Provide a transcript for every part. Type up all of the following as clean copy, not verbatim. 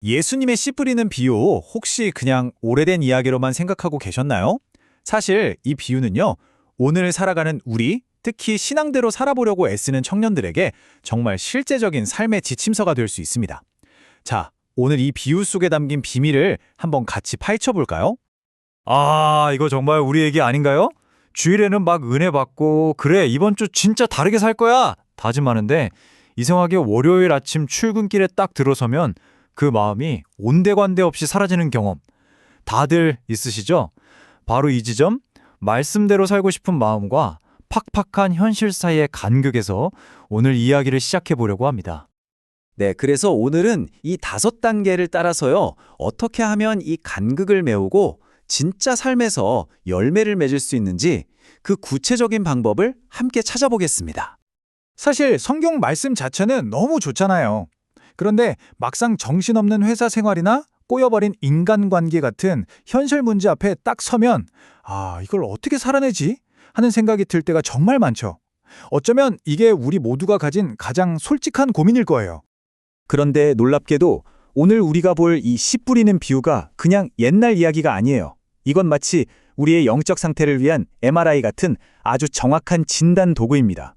예수님의 씨 뿌리는 비유 혹시 그냥 오래된 이야기로만 생각하고 계셨나요? 사실 이 비유는요, 오늘 살아가는 우리, 특히 신앙대로 살아보려고 애쓰는 청년들에게 정말 실제적인 삶의 지침서가 될 수 있습니다. 자, 오늘 이 비유 속에 담긴 비밀을 한번 같이 파헤쳐 볼까요? 아, 이거 정말 우리 얘기 아닌가요? 주일에는 막 은혜 받고, 그래, 이번 주 진짜 다르게 살 거야! 다짐하는데, 이상하게 월요일 아침 출근길에 딱 들어서면 그 마음이 온데간데 없이 사라지는 경험. 다들 있으시죠? 바로 이 지점, 말씀대로 살고 싶은 마음과 팍팍한 현실 사이의 간극에서 오늘 이야기를 시작해 보려고 합니다. 네, 그래서 오늘은 이 5단계를 따라서요, 어떻게 하면 이 간극을 메우고 진짜 삶에서 열매를 맺을 수 있는지 그 구체적인 방법을 함께 찾아보겠습니다. 사실 성경 말씀 자체는 너무 좋잖아요. 그런데 막상 정신없는 회사 생활이나 꼬여버린 인간관계 같은 현실 문제 앞에 딱 서면 이걸 어떻게 살아내지? 하는 생각이 들 때가 정말 많죠. 어쩌면 이게 우리 모두가 가진 가장 솔직한 고민일 거예요. 그런데 놀랍게도 오늘 우리가 볼 이 씨 뿌리는 비유가 그냥 옛날 이야기가 아니에요. 이건 마치 우리의 영적 상태를 위한 MRI 같은 아주 정확한 진단 도구입니다.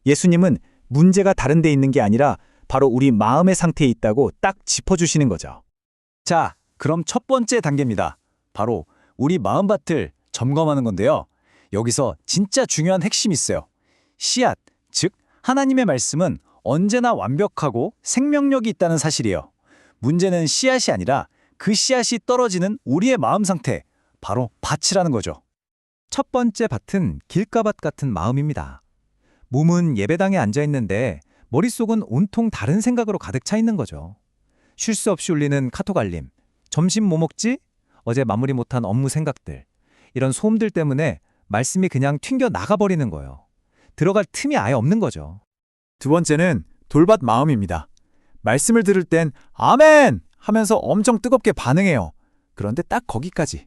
예수님은 문제가 다른 데 있는 게 아니라 바로 우리 마음의 상태에 있다고 딱 짚어주시는 거죠. 자, 그럼 첫 번째 단계입니다. 바로 우리 마음밭을 점검하는 건데요. 여기서 진짜 중요한 핵심이 있어요. 씨앗, 즉 하나님의 말씀은 언제나 완벽하고 생명력이 있다는 사실이에요. 문제는 씨앗이 아니라 그 씨앗이 떨어지는 우리의 마음 상태, 바로 밭이라는 거죠. 첫 번째 밭은 길가밭 같은 마음입니다. 몸은 예배당에 앉아 있는데 머릿속은 온통 다른 생각으로 가득 차 있는 거죠. 쉴 수 없이 울리는 카톡 알림, 점심 뭐 먹지? 어제 마무리 못한 업무 생각들. 이런 소음들 때문에 말씀이 그냥 튕겨 나가버리는 거예요. 들어갈 틈이 아예 없는 거죠. 두 번째는 돌밭 마음입니다. 말씀을 들을 땐 아멘! 하면서 엄청 뜨겁게 반응해요. 그런데 딱 거기까지.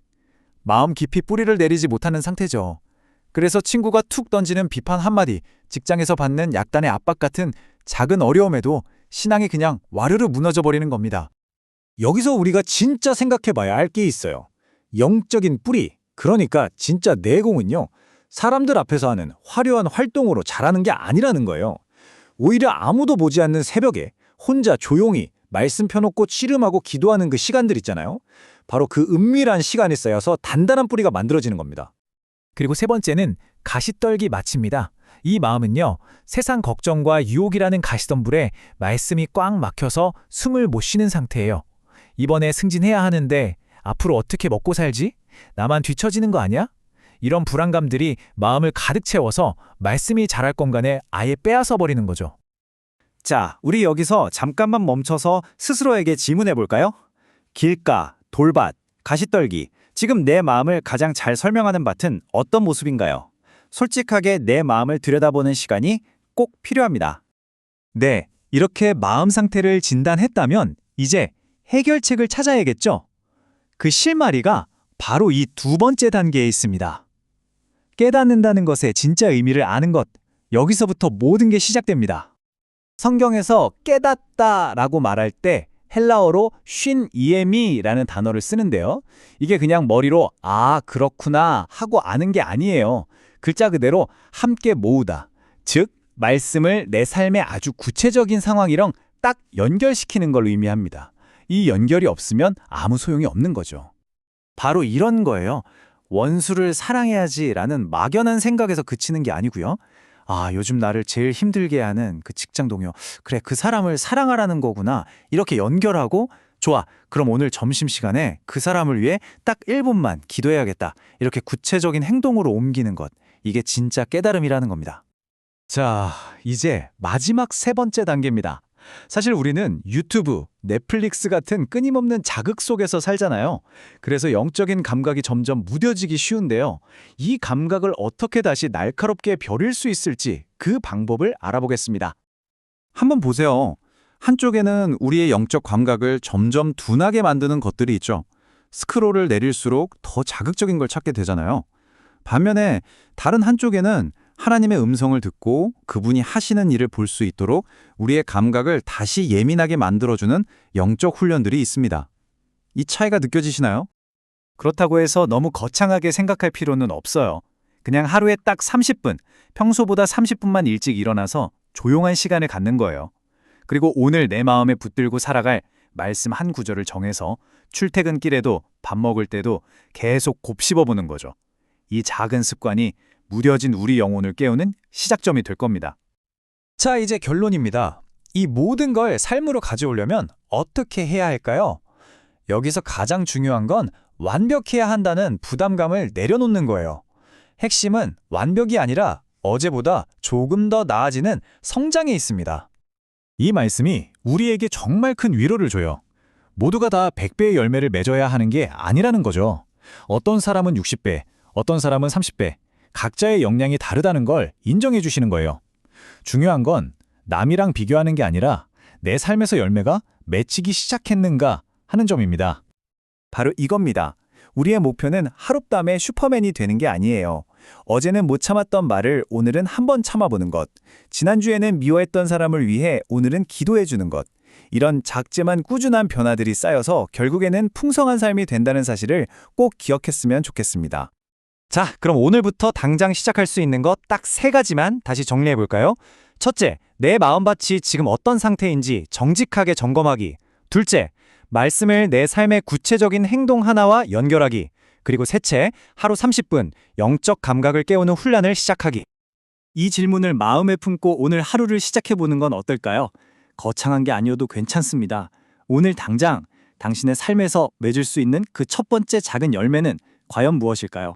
마음 깊이 뿌리를 내리지 못하는 상태죠. 그래서 친구가 툭 던지는 비판 한마디, 직장에서 받는 약간의 압박 같은 작은 어려움에도 신앙이 그냥 와르르 무너져 버리는 겁니다. 여기서 우리가 진짜 생각해 봐야 할 게 있어요. 영적인 뿌리, 그러니까 진짜 내공은요, 사람들 앞에서 하는 화려한 활동으로 자라는 게 아니라는 거예요. 오히려 아무도 보지 않는 새벽에 혼자 조용히 말씀 펴놓고 씨름하고 기도하는 그 시간들 있잖아요. 바로 그 은밀한 시간이 쌓여서 단단한 뿌리가 만들어지는 겁니다. 그리고 세 번째는 가시떨기 마치입니다. 이 마음은요, 세상 걱정과 유혹이라는 가시덤불에 말씀이 꽉 막혀서 숨을 못 쉬는 상태예요. 이번에 승진해야 하는데 앞으로 어떻게 먹고 살지? 나만 뒤처지는 거 아니야? 이런 불안감들이 마음을 가득 채워서 말씀이 자랄 공간에 아예 빼앗아 버리는 거죠. 자, 우리 여기서 잠깐만 멈춰서 스스로에게 질문해 볼까요? 길가, 돌밭, 가시떨기, 지금 내 마음을 가장 잘 설명하는 밭은 어떤 모습인가요? 솔직하게 내 마음을 들여다보는 시간이 꼭 필요합니다. 네, 이렇게 마음 상태를 진단했다면 이제 해결책을 찾아야겠죠? 그 실마리가 바로 이 두 번째 단계에 있습니다. 깨닫는다는 것의 진짜 의미를 아는 것, 여기서부터 모든 게 시작됩니다. 성경에서 깨닫다라고 말할 때 헬라어로 쉰 이에미라는 단어를 쓰는데요. 이게 그냥 머리로 그렇구나 하고 아는 게 아니에요. 글자 그대로 함께 모으다. 즉, 말씀을 내 삶의 아주 구체적인 상황이랑 딱 연결시키는 걸 의미합니다. 이 연결이 없으면 아무 소용이 없는 거죠. 바로 이런 거예요. 원수를 사랑해야지라는 막연한 생각에서 그치는 게 아니고요. 요즘 나를 제일 힘들게 하는 그 직장 동료, 그래, 그 사람을 사랑하라는 거구나. 이렇게 연결하고, 좋아, 그럼 오늘 점심시간에 그 사람을 위해 딱 1분만 기도해야겠다. 이렇게 구체적인 행동으로 옮기는 것. 이게 진짜 깨달음이라는 겁니다. 자, 이제 마지막 세 번째 단계입니다. 사실 우리는 유튜브, 넷플릭스 같은 끊임없는 자극 속에서 살잖아요. 그래서 영적인 감각이 점점 무뎌지기 쉬운데요. 이 감각을 어떻게 다시 날카롭게 벼릴 수 있을지 그 방법을 알아보겠습니다. 한번 보세요. 한쪽에는 우리의 영적 감각을 점점 둔하게 만드는 것들이 있죠. 스크롤을 내릴수록 더 자극적인 걸 찾게 되잖아요. 반면에 다른 한쪽에는 하나님의 음성을 듣고 그분이 하시는 일을 볼 수 있도록 우리의 감각을 다시 예민하게 만들어주는 영적 훈련들이 있습니다. 이 차이가 느껴지시나요? 그렇다고 해서 너무 거창하게 생각할 필요는 없어요. 그냥 하루에 딱 30분, 평소보다 30분만 일찍 일어나서 조용한 시간을 갖는 거예요. 그리고 오늘 내 마음에 붙들고 살아갈 말씀 한 구절을 정해서 출퇴근길에도 밥 먹을 때도 계속 곱씹어보는 거죠. 이 작은 습관이 무뎌진 우리 영혼을 깨우는 시작점이 될 겁니다. 자, 이제 결론입니다. 이 모든 걸 삶으로 가져오려면 어떻게 해야 할까요? 여기서 가장 중요한 건 완벽해야 한다는 부담감을 내려놓는 거예요. 핵심은 완벽이 아니라 어제보다 조금 더 나아지는 성장에 있습니다. 이 말씀이 우리에게 정말 큰 위로를 줘요. 모두가 다 100배의 열매를 맺어야 하는 게 아니라는 거죠. 어떤 사람은 60배, 어떤 사람은 30배, 각자의 역량이 다르다는 걸 인정해 주시는 거예요. 중요한 건 남이랑 비교하는 게 아니라 내 삶에서 열매가 맺히기 시작했는가 하는 점입니다. 바로 이겁니다. 우리의 목표는 하룻밤에 슈퍼맨이 되는 게 아니에요. 어제는 못 참았던 말을 오늘은 한번 참아보는 것. 지난주에는 미워했던 사람을 위해 오늘은 기도해주는 것. 이런 작지만 꾸준한 변화들이 쌓여서 결국에는 풍성한 삶이 된다는 사실을 꼭 기억했으면 좋겠습니다. 자, 그럼 오늘부터 당장 시작할 수 있는 것 딱 3가지만 다시 정리해 볼까요? 첫째, 내 마음밭이 지금 어떤 상태인지 정직하게 점검하기. 둘째, 말씀을 내 삶의 구체적인 행동 하나와 연결하기. 그리고 셋째, 하루 30분 영적 감각을 깨우는 훈련을 시작하기. 이 질문을 마음에 품고 오늘 하루를 시작해 보는 건 어떨까요? 거창한 게 아니어도 괜찮습니다. 오늘 당장 당신의 삶에서 맺을 수 있는 그 첫 번째 작은 열매는 과연 무엇일까요?